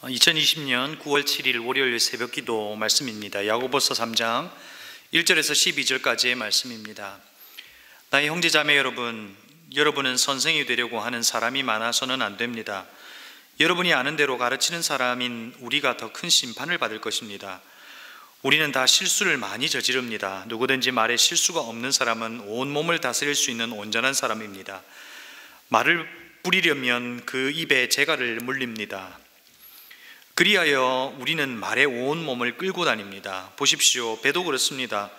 2020년 9월 7일 월요일 새벽기도 말씀입니다. 야고보서 3장 1절에서 12절까지의 말씀입니다. 나의 형제자매 여러분, 여러분은 선생이 되려고 하는 사람이 많아서는 안 됩니다. 여러분이 아는 대로 가르치는 사람인 우리가 더 큰 심판을 받을 것입니다. 우리는 다 실수를 많이 저지릅니다. 누구든지 말에 실수가 없는 사람은 온몸을 다스릴 수 있는 온전한 사람입니다. 말을 뿌리려면 그 입에 재갈을 물립니다. 그리하여 우리는 말에 온 몸을 끌고 다닙니다. 보십시오, 배도 그렇습니다.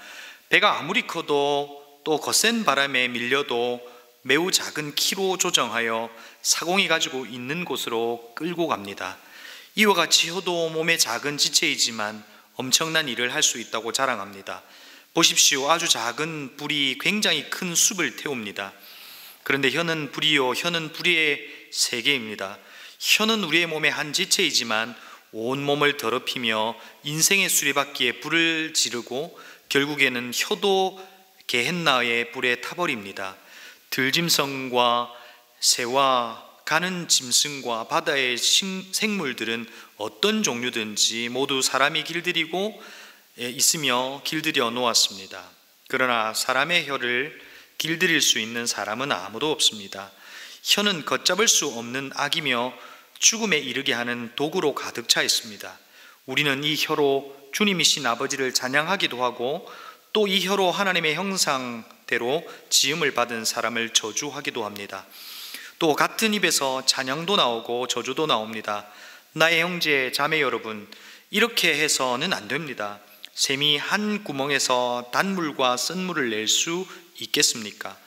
배가 아무리 커도 또 거센 바람에 밀려도 매우 작은 키로 조정하여 사공이 가지고 있는 곳으로 끌고 갑니다. 이와 같이 혀도 몸의 작은 지체이지만 엄청난 일을 할 수 있다고 자랑합니다. 보십시오, 아주 작은 불이 굉장히 큰 숲을 태웁니다. 그런데 혀는 불의 세계입니다. 혀는 우리의 몸의 한 지체이지만 온몸을 더럽히며 인생의 수레바퀴에 불을 지르고 결국에는 혀도 게헨나의 불에 타버립니다. 들짐승과 새와 가는 짐승과 바다의 생물들은 어떤 종류든지 모두 사람이 길들이고 있으며 길들여 놓았습니다. 그러나 사람의 혀를 길들일 수 있는 사람은 아무도 없습니다. 혀는 걷잡을 수 없는 악이며 죽음에 이르게 하는 도구로 가득 차 있습니다. 우리는 이 혀로 주님이신 아버지를 찬양하기도 하고 또 이 혀로 하나님의 형상대로 지음을 받은 사람을 저주하기도 합니다. 또 같은 입에서 찬양도 나오고 저주도 나옵니다. 나의 형제 자매 여러분, 이렇게 해서는 안 됩니다. 샘이 한 구멍에서 단물과 쓴물을 낼 수 있겠습니까?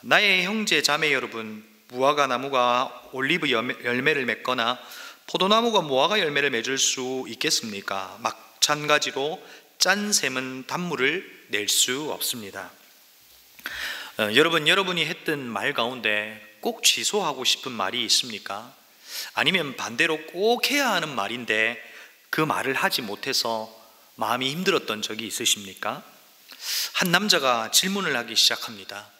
나의 형제 자매 여러분, 무화과 나무가 올리브 열매를 맺거나 포도나무가 무화과 열매를 맺을 수 있겠습니까? 마찬가지로 짠 샘은 단물을 낼 수 없습니다. 여러분이 했던 말 가운데 꼭 취소하고 싶은 말이 있습니까? 아니면 반대로 꼭 해야 하는 말인데 그 말을 하지 못해서 마음이 힘들었던 적이 있으십니까? 한 남자가 질문을 하기 시작합니다.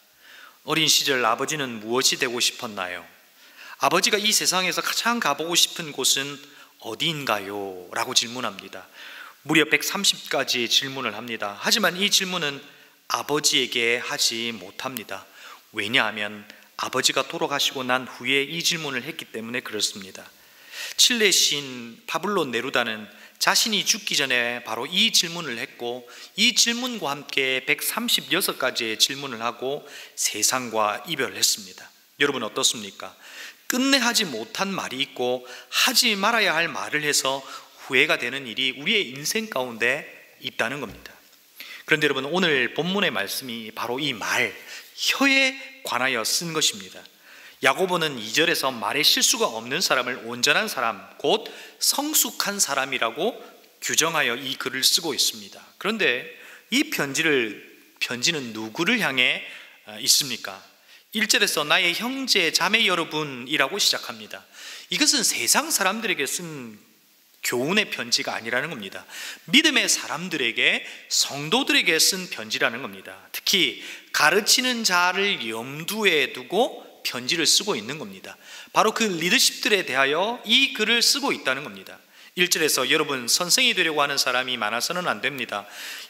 어린 시절 아버지는 무엇이 되고 싶었나요? 아버지가 이 세상에서 가장 가보고 싶은 곳은 어디인가요? 라고 질문합니다. 무려 130가지의 질문을 합니다. 하지만 이 질문은 아버지에게 하지 못합니다. 왜냐하면 아버지가 돌아가시고 난 후에 이 질문을 했기 때문에 그렇습니다. 칠레 시인 파블로 네루다는 자신이 죽기 전에 바로 이 질문을 했고 이 질문과 함께 136가지의 질문을 하고 세상과 이별했습니다. 여러분 어떻습니까? 끝내 하지 못한 말이 있고 하지 말아야 할 말을 해서 후회가 되는 일이 우리의 인생 가운데 있다는 겁니다. 그런데 여러분, 오늘 본문의 말씀이 바로 이 말, 혀에 관하여 쓴 것입니다. 야고보는 2절에서 말에 실수가 없는 사람을 온전한 사람, 곧 성숙한 사람이라고 규정하여 이 글을 쓰고 있습니다. 그런데 이 편지는 누구를 향해 있습니까? 1절에서 나의 형제 자매 여러분이라고 시작합니다. 이것은 세상 사람들에게 쓴 교훈의 편지가 아니라는 겁니다. 믿음의 사람들에게, 성도들에게 쓴 편지라는 겁니다. 특히 가르치는 자를 염두에 두고 편지를 쓰고 있는 겁니다. 바로 그 리더십들에 대하여 이 글을 쓰고 있다는 겁니다. 1절에서 여러분 선생이 되려고 하는 사람이 많아서는 안 됩니다.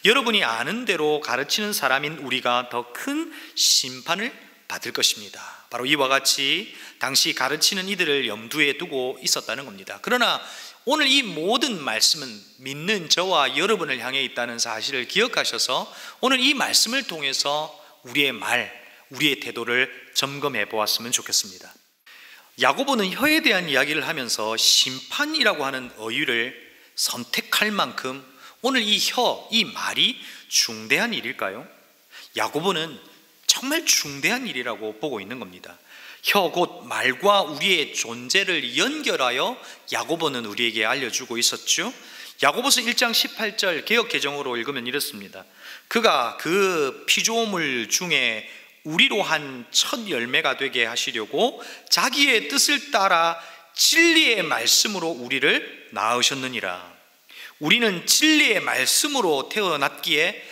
여러분이 아는 대로 가르치는 사람인 우리가 더 큰 심판을 받을 것입니다. 바로 이와 같이 당시 가르치는 이들을 염두에 두고 있었다는 겁니다. 그러나 오늘 이 모든 말씀은 믿는 저와 여러분을 향해 있다는 사실을 기억하셔서 오늘 이 말씀을 통해서 우리의 말, 우리의 태도를 점검해 보았으면 좋겠습니다. 야고보는 혀에 대한 이야기를 하면서 심판이라고 하는 어휘를 선택할 만큼 오늘 이 혀, 이 말이 중대한 일일까요? 야고보는 정말 중대한 일이라고 보고 있는 겁니다. 혀 곧 말과 우리의 존재를 연결하여 야고보는 우리에게 알려주고 있었죠. 야고보서 1장 18절 개역 개정으로 읽으면 이렇습니다. 그가 그 피조물 중에 우리로 한 첫 열매가 되게 하시려고 자기의 뜻을 따라 진리의 말씀으로 우리를 낳으셨느니라. 우리는 진리의 말씀으로 태어났기에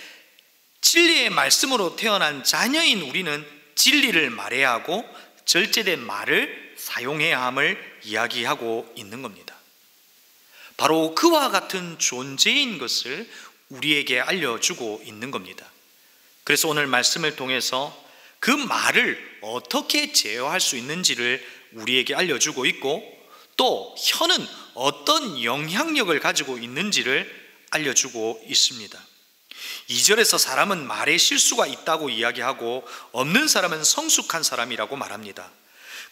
진리의 말씀으로 태어난 자녀인 우리는 진리를 말해야 하고 절제된 말을 사용해야 함을 이야기하고 있는 겁니다. 바로 그와 같은 존재인 것을 우리에게 알려주고 있는 겁니다. 그래서 오늘 말씀을 통해서 그 말을 어떻게 제어할 수 있는지를 우리에게 알려주고 있고, 또 혀는 어떤 영향력을 가지고 있는지를 알려주고 있습니다. 2절에서 사람은 말에 실수가 있다고 이야기하고 없는 사람은 성숙한 사람이라고 말합니다.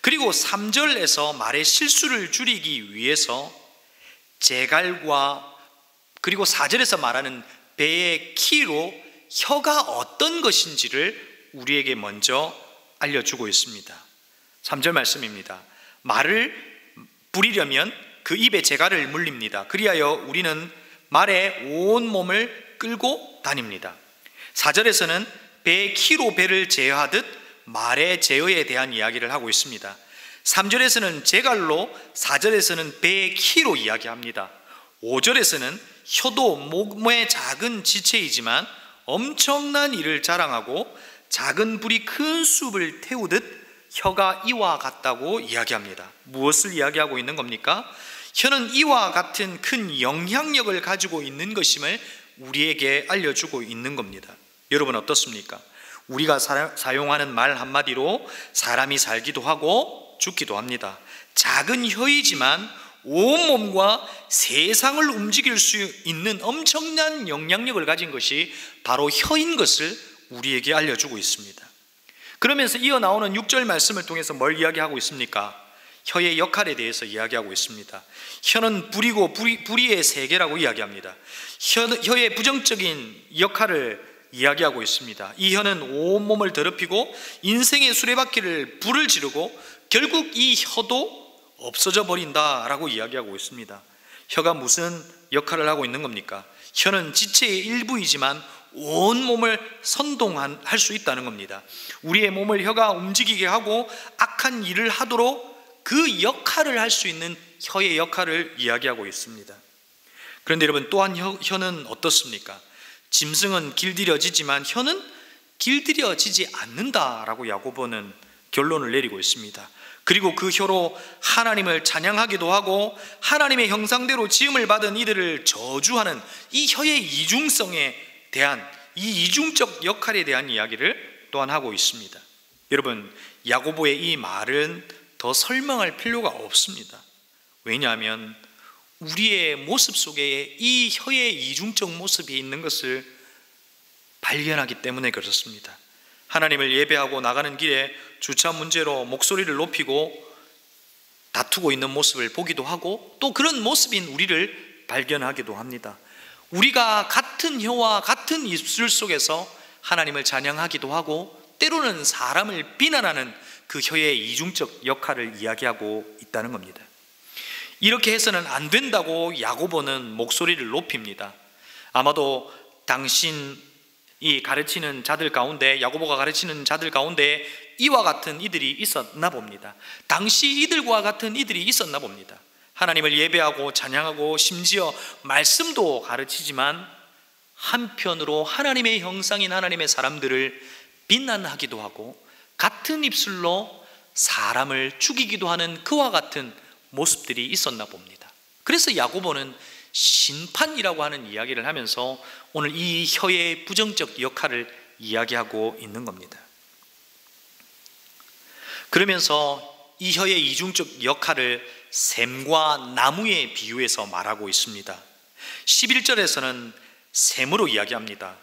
그리고 3절에서 말의 실수를 줄이기 위해서 제갈과, 그리고 4절에서 말하는 배의 키로 혀가 어떤 것인지를 우리에게 먼저 알려주고 있습니다. 3절 말씀입니다. 말을 부리려면 그 입에 제갈을 물립니다. 그리하여 우리는 말에 온 몸을 끌고 다닙니다. 4절에서는 배의 키로 배를 제어하듯 말의 제어에 대한 이야기를 하고 있습니다. 3절에서는 제갈로, 4절에서는 배의 키로 이야기합니다. 5절에서는 혀도 몸의 작은 지체이지만 엄청난 일을 자랑하고 작은 불이 큰 숲을 태우듯 혀가 이와 같다고 이야기합니다. 무엇을 이야기하고 있는 겁니까? 혀는 이와 같은 큰 영향력을 가지고 있는 것임을 우리에게 알려주고 있는 겁니다. 여러분 어떻습니까? 우리가 사용하는 말 한마디로 사람이 살기도 하고 죽기도 합니다. 작은 혀이지만 온몸과 세상을 움직일 수 있는 엄청난 영향력을 가진 것이 바로 혀인 것을 우리에게 알려주고 있습니다. 그러면서 이어 나오는 6절 말씀을 통해서 뭘 이야기하고 있습니까? 혀의 역할에 대해서 이야기하고 있습니다. 혀는 불이고 불의의 세계라고 이야기합니다. 혀의 부정적인 역할을 이야기하고 있습니다. 이 혀는 온몸을 더럽히고 인생의 수레바퀴를 불을 지르고 결국 이 혀도 없어져 버린다라고 이야기하고 있습니다. 혀가 무슨 역할을 하고 있는 겁니까? 혀는 지체의 일부이지만 온 몸을 선동할 수 있다는 겁니다. 우리의 몸을 혀가 움직이게 하고 악한 일을 하도록 그 역할을 할 수 있는 혀의 역할을 이야기하고 있습니다. 그런데 여러분, 또한 혀는 어떻습니까? 짐승은 길들여지지만 혀는 길들여지지 않는다라고 야고보는 결론을 내리고 있습니다. 그리고 그 혀로 하나님을 찬양하기도 하고 하나님의 형상대로 지음을 받은 이들을 저주하는 이 혀의 이중성에 대한, 이 이중적 역할에 대한 이야기를 또한 하고 있습니다. 여러분, 야고보의 이 말은 더 설명할 필요가 없습니다. 왜냐하면 우리의 모습 속에 이 혀의 이중적 모습이 있는 것을 발견하기 때문에 그렇습니다. 하나님을 예배하고 나가는 길에 주차 문제로 목소리를 높이고 다투고 있는 모습을 보기도 하고, 또 그런 모습인 우리를 발견하기도 합니다. 우리가 같은 혀와 같은 입술 속에서 하나님을 찬양하기도 하고 때로는 사람을 비난하는 그 혀의 이중적 역할을 이야기하고 있다는 겁니다. 이렇게 해서는 안 된다고 야고보는 목소리를 높입니다. 아마도 당신이 가르치는 자들 가운데, 야고보가 가르치는 자들 가운데 이와 같은 이들이 있었나 봅니다. 당시 이들과 같은 이들이 있었나 봅니다. 하나님을 예배하고 찬양하고 심지어 말씀도 가르치지만 한편으로 하나님의 형상인 하나님의 사람들을 비난하기도 하고 같은 입술로 사람을 죽이기도 하는 그와 같은 모습들이 있었나 봅니다. 그래서 야고보는 심판이라고 하는 이야기를 하면서 오늘 이 혀의 부정적 역할을 이야기하고 있는 겁니다. 그러면서 이 혀의 이중적 역할을 샘과 나무에 비유해서 말하고 있습니다. 11절에서는 샘으로 이야기합니다.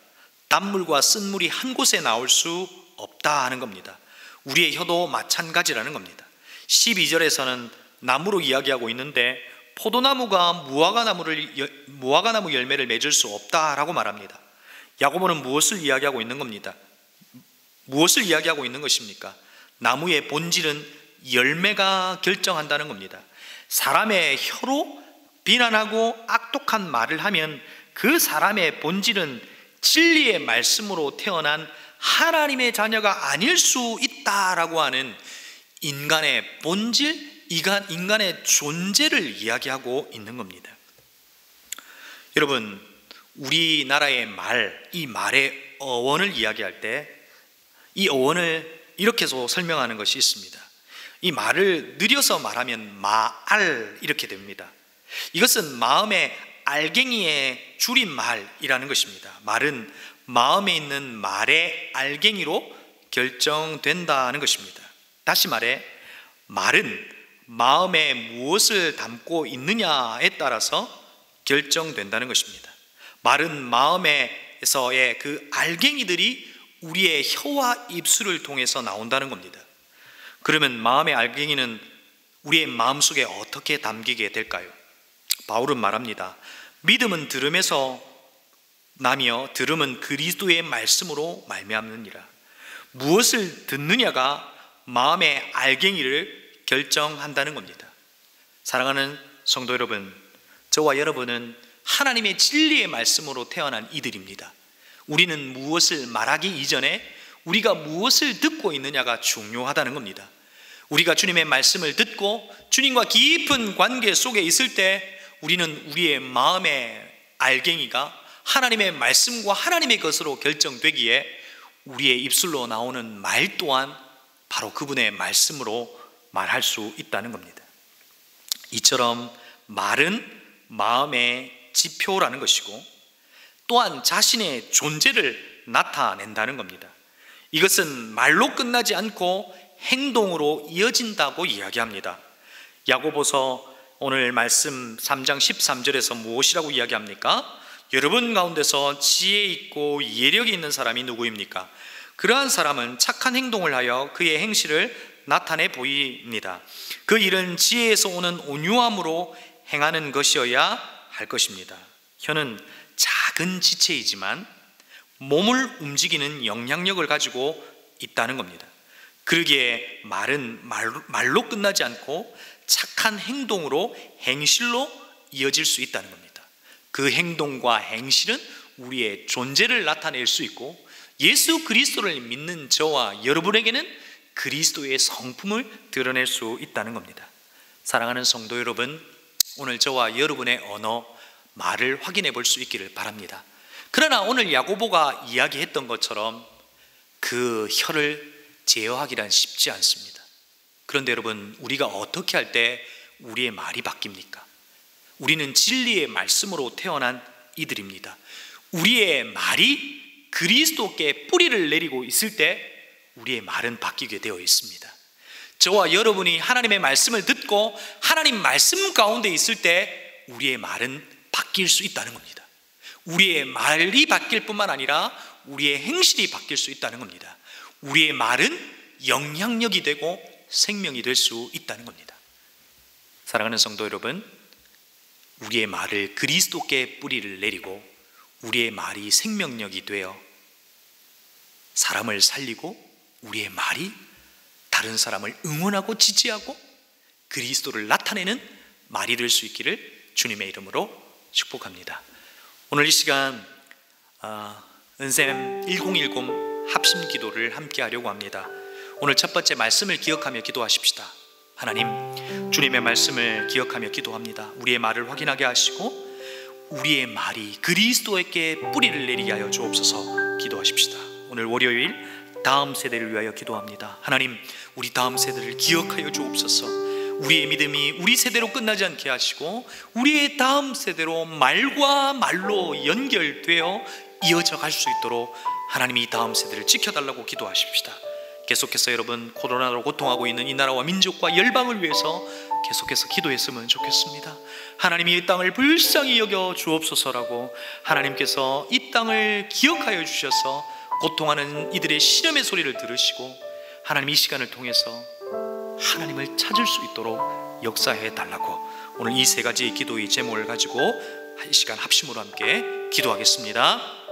단물과 쓴물이 한 곳에 나올 수 없다 하는 겁니다. 우리의 혀도 마찬가지라는 겁니다. 12절에서는 나무로 이야기하고 있는데 포도나무가 무화과나무 열매를 맺을 수 없다라고 말합니다. 야고보는 무엇을 이야기하고 있는 겁니다? 무엇을 이야기하고 있는 것입니까? 나무의 본질은 열매가 결정한다는 겁니다. 사람의 혀로 비난하고 악독한 말을 하면 그 사람의 본질은 진리의 말씀으로 태어난 하나님의 자녀가 아닐 수 있다라고 하는 인간의 본질, 인간의 존재를 이야기하고 있는 겁니다. 여러분, 우리나라의 말, 이 말의 어원을 이야기할 때 이 어원을 이렇게 해서 설명하는 것이 있습니다. 이 말을 느려서 말하면 마알 이렇게 됩니다. 이것은 마음의 알갱이의 줄임말이라는 것입니다. 말은 마음에 있는 말의 알갱이로 결정된다는 것입니다. 다시 말해, 말은 마음에 무엇을 담고 있느냐에 따라서 결정된다는 것입니다. 말은 마음에서의 그 알갱이들이 우리의 혀와 입술을 통해서 나온다는 겁니다. 그러면 마음의 알갱이는 우리의 마음속에 어떻게 담기게 될까요? 바울은 말합니다. 믿음은 들음에서 나며 들음은 그리스도의 말씀으로 말미암느니라. 무엇을 듣느냐가 마음의 알갱이를 결정한다는 겁니다. 사랑하는 성도 여러분, 저와 여러분은 하나님의 진리의 말씀으로 태어난 이들입니다. 우리는 무엇을 말하기 이전에 우리가 무엇을 듣고 있느냐가 중요하다는 겁니다. 우리가 주님의 말씀을 듣고 주님과 깊은 관계 속에 있을 때 우리는 우리의 마음의 알갱이가 하나님의 말씀과 하나님의 것으로 결정되기에 우리의 입술로 나오는 말 또한 바로 그분의 말씀으로 말할 수 있다는 겁니다. 이처럼 말은 마음의 지표라는 것이고 또한 자신의 존재를 나타낸다는 겁니다. 이것은 말로 끝나지 않고 행동으로 이어진다고 이야기합니다. 야고보서 오늘 말씀 3장 13절에서 무엇이라고 이야기합니까? 여러분 가운데서 지혜 있고 예력이 있는 사람이 누구입니까? 그러한 사람은 착한 행동을 하여 그의 행실을 나타내 보입니다. 그 일은 지혜에서 오는 온유함으로 행하는 것이어야 할 것입니다. 혀는 작은 지체이지만 몸을 움직이는 영향력을 가지고 있다는 겁니다. 그러기에 말은 말로 끝나지 않고 착한 행동으로 행실로 이어질 수 있다는 겁니다. 그 행동과 행실은 우리의 존재를 나타낼 수 있고 예수 그리스도를 믿는 저와 여러분에게는 그리스도의 성품을 드러낼 수 있다는 겁니다. 사랑하는 성도 여러분, 오늘 저와 여러분의 언어, 말을 확인해 볼 수 있기를 바랍니다. 그러나 오늘 야고보가 이야기했던 것처럼 그 혀를 제어하기란 쉽지 않습니다. 그런데 여러분, 우리가 어떻게 할 때 우리의 말이 바뀝니까? 우리는 진리의 말씀으로 태어난 이들입니다. 우리의 말이 그리스도께 뿌리를 내리고 있을 때 우리의 말은 바뀌게 되어 있습니다. 저와 여러분이 하나님의 말씀을 듣고 하나님 말씀 가운데 있을 때 우리의 말은 바뀔 수 있다는 겁니다. 우리의 말이 바뀔 뿐만 아니라 우리의 행실이 바뀔 수 있다는 겁니다. 우리의 말은 영향력이 되고 생명이 될 수 있다는 겁니다. 사랑하는 성도 여러분, 우리의 말을 그리스도께 뿌리를 내리고 우리의 말이 생명력이 되어 사람을 살리고 우리의 말이 다른 사람을 응원하고 지지하고 그리스도를 나타내는 말이 될 수 있기를 주님의 이름으로 축복합니다. 오늘 이 시간 은샘 1010 합심 기도를 함께 하려고 합니다. 오늘 첫 번째 말씀을 기억하며 기도하십시다. 하나님, 주님의 말씀을 기억하며 기도합니다. 우리의 말을 확인하게 하시고 우리의 말이 그리스도에게 뿌리를 내리게 하여 주옵소서. 기도하십시다. 오늘 월요일 다음 세대를 위하여 기도합니다. 하나님, 우리 다음 세대를 기억하여 주옵소서. 우리의 믿음이 우리 세대로 끝나지 않게 하시고 우리의 다음 세대로 말과 말로 연결되어 이어져 갈 수 있도록 하나님이 이 다음 세대를 지켜달라고 기도하십시다. 계속해서 여러분, 코로나로 고통하고 있는 이 나라와 민족과 열방을 위해서 계속해서 기도했으면 좋겠습니다. 하나님이 이 땅을 불쌍히 여겨 주옵소서라고 하나님께서 이 땅을 기억하여 주셔서 고통하는 이들의 시름의 소리를 들으시고 하나님 이 시간을 통해서 하나님을 찾을 수 있도록 역사해 달라고 오늘 이 세 가지 기도의 제목을 가지고 이 시간 합심으로 함께 기도하겠습니다.